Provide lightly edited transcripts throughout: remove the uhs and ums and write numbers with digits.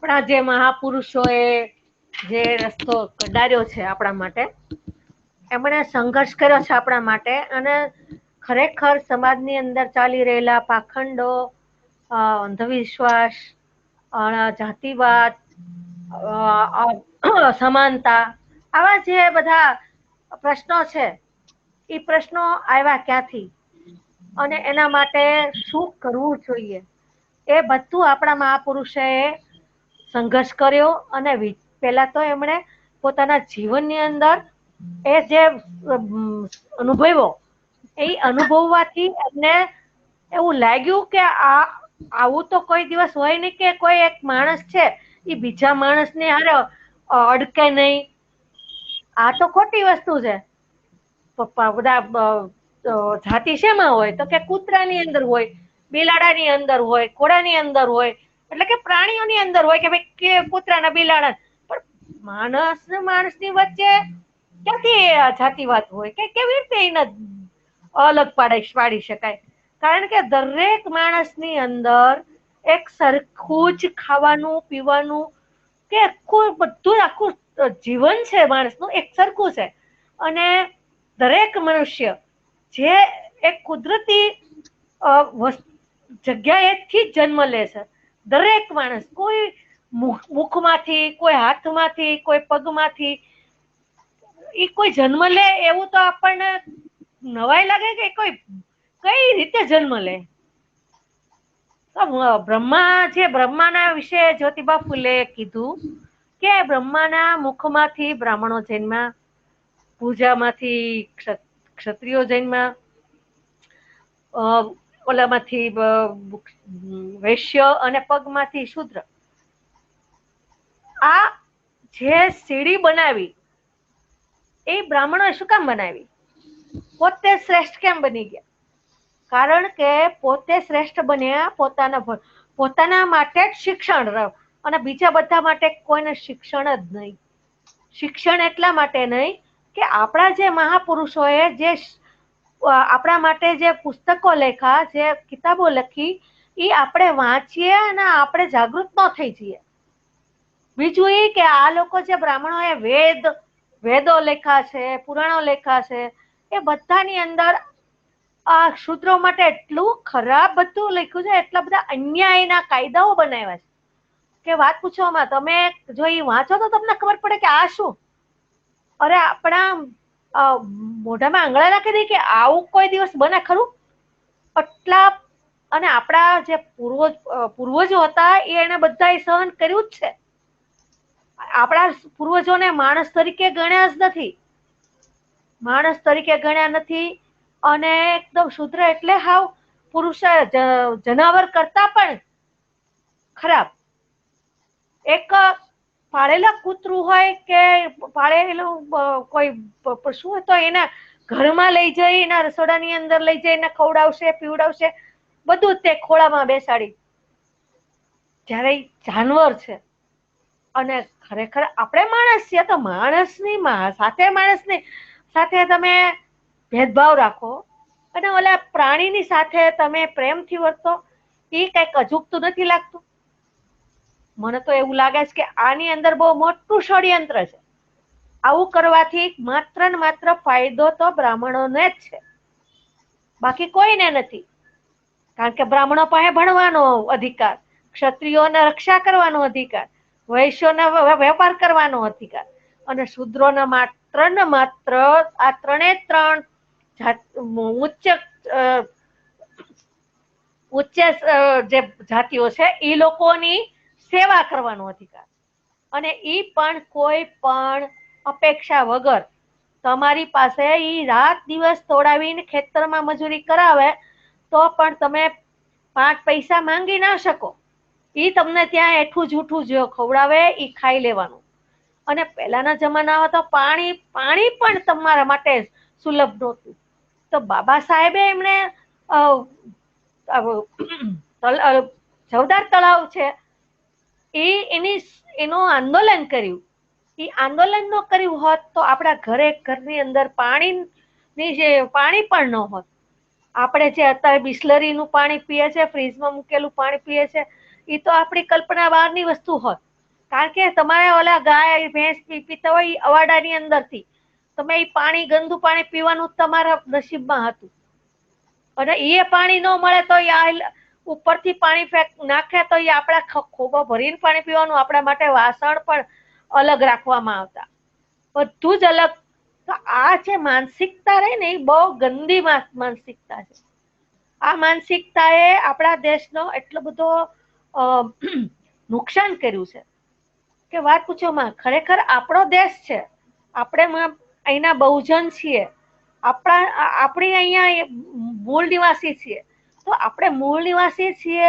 આપણા જે મહાપુરુષોએ જે રસ્તો કઢાર્યો છે આપણા માટે, એમણે સંઘર્ષ કર્યો છે આપણા માટે, અને ખરેખર સમાજની અંદર ચાલી રહેલા પાખંડો, અંધવિશ્વાસ, જાતિવાદ, સમાનતા, આવા જે બધા પ્રશ્નો છે એ પ્રશ્નો આવ્યા ક્યાંથી અને એના માટે શું કરવું જોઈએ, એ બધું આપણા મહાપુરુષે સંઘર્ષ કર્યો. અને પેલા તો એમણે પોતાના જીવનની અંદર એ જે અનુભવ્યો, એ અનુભવવાથી એમને એવું લાગ્યું કે આવું તો કોઈ દિવસ હોય નહીં કે કોઈ એક માણસ છે એ બીજા માણસ ને હારે અડકે નહીં. આ તો ખોટી વસ્તુ છે. બધા જાતિ શેમાં હોય તો કે કૂતરાની અંદર હોય, બિલાડાની અંદર હોય, ઘોડાની અંદર હોય, એટલે કે પ્રાણીઓની અંદર હોય કે ભાઈ કે કૂતરાના બિલાડા. પણ માણસ ને માણસની વચ્ચે ક્યાંથી જાતિવાદ હોય કે કેવી રીતે એને અલગ પાડી શકાય? કારણ કે દરેક માણસની અંદર એક સરખું જ ખાવાનું પીવાનું કે આખું જીવન છે માણસનું એક સરખું છે. અને દરેક મનુષ્ય જે એક કુદરતી જગ્યાએથી જ જન્મ લે છે. દરેક માણસ, કોઈ મુખમાંથી, કોઈ હાથમાંથી, કોઈ પગમાંથી, એ કોઈ જન્મ લે એવું તો આપણને નવાઈ લાગે કે કોઈ કઈ રીતે જન્મ લે. બ્રહ્માના વિશે જ્યોતિબા ફૂલે કીધું કે બ્રહ્માના મુખમાંથી બ્રાહ્મણો જન્મ્યા, પૂજામાંથી ક્ષત્રિયો જન્મ્યા, ઓલામાંથી વૈશ્ય અને પગમાંથી શૂદ્ર. આ જે સીડી બનાવી એ બ્રાહ્મણો શું કામ બનાવી? પોતે શ્રેષ્ઠ કેમ બની ગયા? કારણ કે પોતે શ્રેષ્ઠ બન્યા પોતાના માટે જ શિક્ષણ, અને બીજા બધા માટે કોઈને શિક્ષણ જ નહીં. શિક્ષણ એટલા માટે નહીં કે આપણા જે મહાપુરુષોએ જે આપણા માટે જે પુસ્તકો લખ્યા, જે કિતાબો લખી, એ આપણે વાંચીએ અને આપણે જાગૃત ન થઈ જઈએ. બીજું એ કે આ લોકો જે બ્રાહ્મણોએ વેદો લખ્યા છે, પુરાણો લખ્યા છે, એ બધાની અંદર આ શૂદ્રો માટે એટલું ખરાબ બધું લખ્યું છે, એટલા બધા અન્યાયના કાયદાઓ બનાવ્યા છે કે વાત પૂછવામાં. તમે જો એ વાંચો તો તમને ખબર પડે કે આ શું. અરે આપણા મોઢામાં આંગળા નાખી દે કે આવું કોઈ દિવસ બને ખરું? એટલા. અને આપણા જે પૂર્વજો હતા એને બધા સહન કર્યું જ છે. આપણા પૂર્વજોને માણસ તરીકે ગણ્યા જ નથી. માણસ તરીકે ગણ્યા નથી. અને એકદમ શુદ્ર એટલે હાવ પુરુષ જનાવર કરતા પણ ખરાબ. એક પાળેલા કૂતરું હોય કે પાળેલું કોઈ પશુ હોય તો એના ઘરમાં લઈ જઈ, એના રસોડાની અંદર લઈ જઈ, એને ખવડાવશે, પીવડાવશે, બધું તે ખોળામાં બેસાડી. જ્યારે જાનવર છે. અને ખરેખર આપણે માણસ છીએ તો માણસની સાથે તમે ભેદભાવ રાખો અને ઓલા પ્રાણીની સાથે તમે પ્રેમથી વર્તો, એ કઈક અજુગતું નથી લાગતું? મને તો એવું લાગે છે કે આની અંદર બહુ મોટું ષડયંત્ર છે. આવું કરવાથી માત્ર ને માત્ર ફાયદો તો બ્રાહ્મણોને જ છે, બાકી કોઈને નથી. કારણ કે બ્રાહ્મણો પાસે ભણવાનો અધિકાર, ક્ષત્રિયોને રક્ષા કરવાનો અધિકાર, વૈશ્યોને વેપાર કરવાનો અધિકાર, અને શૂદ્રોને માત્ર ને માત્ર આ ત્રણે ત્રણ ઉચ્ચ જે જાતિઓ છે એ લોકોની સેવા કરવાનો અધિકાર. અને ઈ પણ કોઈ પણ અપેક્ષા વગર તમારી પાસે ઈ રાત દિવસ તોડાવીને ખેતરમાં મજૂરી કરાવે તો પણ તમે 5 પૈસા માંગી ના શકો. ઈ તમને ત્યાં એઠું જૂઠું જો ખવડાવે ઈ ખાઈ લેવાનું. અને પહેલાના જમાનામાં તો પાણી પણ તમારા માટે સુલભ નહોતું. તો બાબા સાહેબે એમણે જવદાર તળાવ છે એનું આંદોલન કર્યું. એ આંદોલન ન કર્યું હોત તો આપણા ઘરની અંદર પાણી પણ ન હોત. આપણે જે અત્યારે બિસ્લરીનું પાણી પીએ છે, ફ્રીજમાં મૂકેલું પાણી પીએ છે, એ તો આપણી કલ્પના બહારની વસ્તુ હોત. કારણ કે તમારે ઓલા ગાય ભેંસ પીતા હોય અવાડાની અંદરથી તમે એ પાણી ગંદુ પાણી પીવાનું તમારા નસીબમાં હતું, અને એ પાણી ન મળે તો ઉપરથી પાણી નાખે તો એ આપણા ખોબા ભરીને પાણી પીવાનું. આપણા માટે વાસણ પણ અલગ રાખવામાં આવતા, બધું જ અલગ. તો આ જે માનસિકતા રહી ને એ બહુ ગંદી માનસિકતા છે. આ માનસિકતાએ આપણા દેશનો એટલો બધો નુકસાન કર્યું છે કે વાત પૂછો માં. ખરેખર આપણો દેશ છે, આપણે અહીંના બહુજન છીએ, આપણી અહીંયા મૂળ નિવાસી છીએ. તો આપણે મૂળ નિવાસી છીએ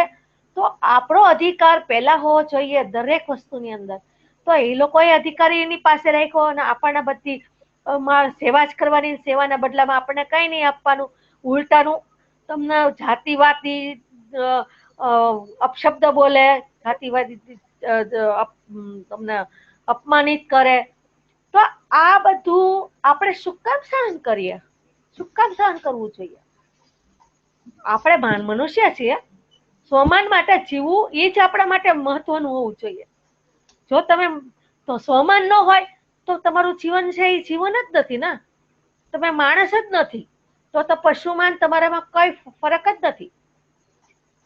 તો આપણો અધિકાર પેલા હોવો જોઈએ દરેક વસ્તુની અંદર. તો એ લોકોએ અધિકારીની પાસે રાખ્યો અને આપણને બધી સેવા જ કરવાની, સેવાના બદલામાં આપણને કઈ નહીં આપવાનું, ઉલટાનું તમને જાતિવાદી અપશબ્દ બોલે, જાતિવાદી તમને અપમાનિત કરે. તો આ બધું આપણે શું કામ સહન કરીએ? શું કામ સહન કરવું જોઈએ? આપણે મનુષ્ય છીએ, સ્વમાન માટે જીવવું એ જ આપણા માટે મહત્વનું હોવું જોઈએ. જો તમે સ્વમાન ન હોય તો તમારું જીવન છે એ જીવન જ નથી ને, તમે માણસ જ નથી. તો પશુમાન તમારામાં કઈ ફરક જ નથી.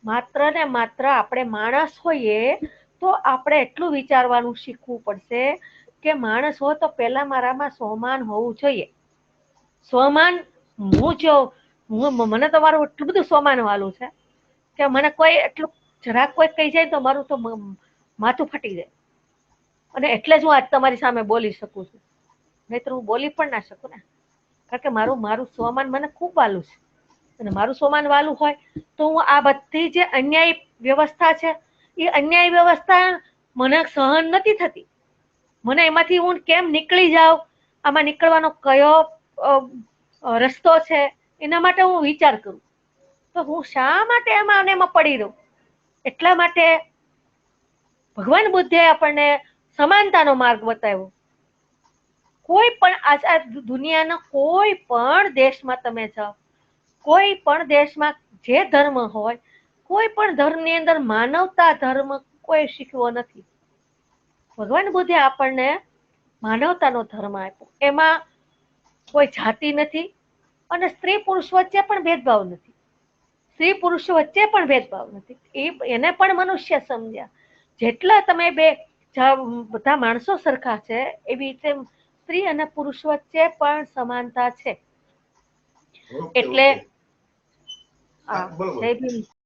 માત્ર ને માત્ર આપણે માણસ હોઈએ તો આપણે એટલું વિચારવાનું શીખવું પડશે કે માણસ હોય તો પેલા મારામાં સ્વમાન હોવું જોઈએ. સ્વમાન મને તમારું એટલું બધું સ્વમાન વાળું છે કે મને કોઈ એટલું જરાક કોઈ કહી જાય તો મારું તો માથું ફાટી જાય. અને એટલે જ હું આજ તમારી સામે બોલી શકું છું, નહીં તો હું બોલી પણ ના શકું ને. કારણ કે મારું સ્વમાન મને ખૂબ વાલું છે, અને મારું સ્વમાન વાલું હોય તો હું આ બધી જે અન્યાય વ્યવસ્થા છે એ અન્યાય વ્યવસ્થા મને સહન નથી થતી. મને એમાંથી હું કેમ નીકળી જાઉં, આમાં નીકળવાનો કયો રસ્તો છે, એના માટે હું વિચાર કરું. તો હું શા માટે એમાં પડી રહું? એટલા માટે ભગવાન બુદ્ધે આપણને સમાનતાનો માર્ગ બતાવ્યો. કોઈ પણ આ દુનિયાના કોઈ પણ દેશમાં તમે જાઓ, કોઈ પણ દેશમાં જે ધર્મ હોય, કોઈ પણ ધર્મની અંદર માનવતા ધર્મ કોઈ શીખવો નથી. ભગવાન બુદ્ધે આપણને માનવતાનો ધર્મ આપ્યો. એમાં કોઈ જાતિ નથી અને સ્ત્રી પુરુષ વચ્ચે પણ ભેદભાવ નથી. સ્ત્રી પુરુષ વચ્ચે પણ ભેદભાવ નથી. એને પણ મનુષ્ય સમજ્યા. જેટલા તમે બધા માણસો સરખા છે એવી રીતે સ્ત્રી અને પુરુષ વચ્ચે પણ સમાનતા છે. એટલે જય ભીમ.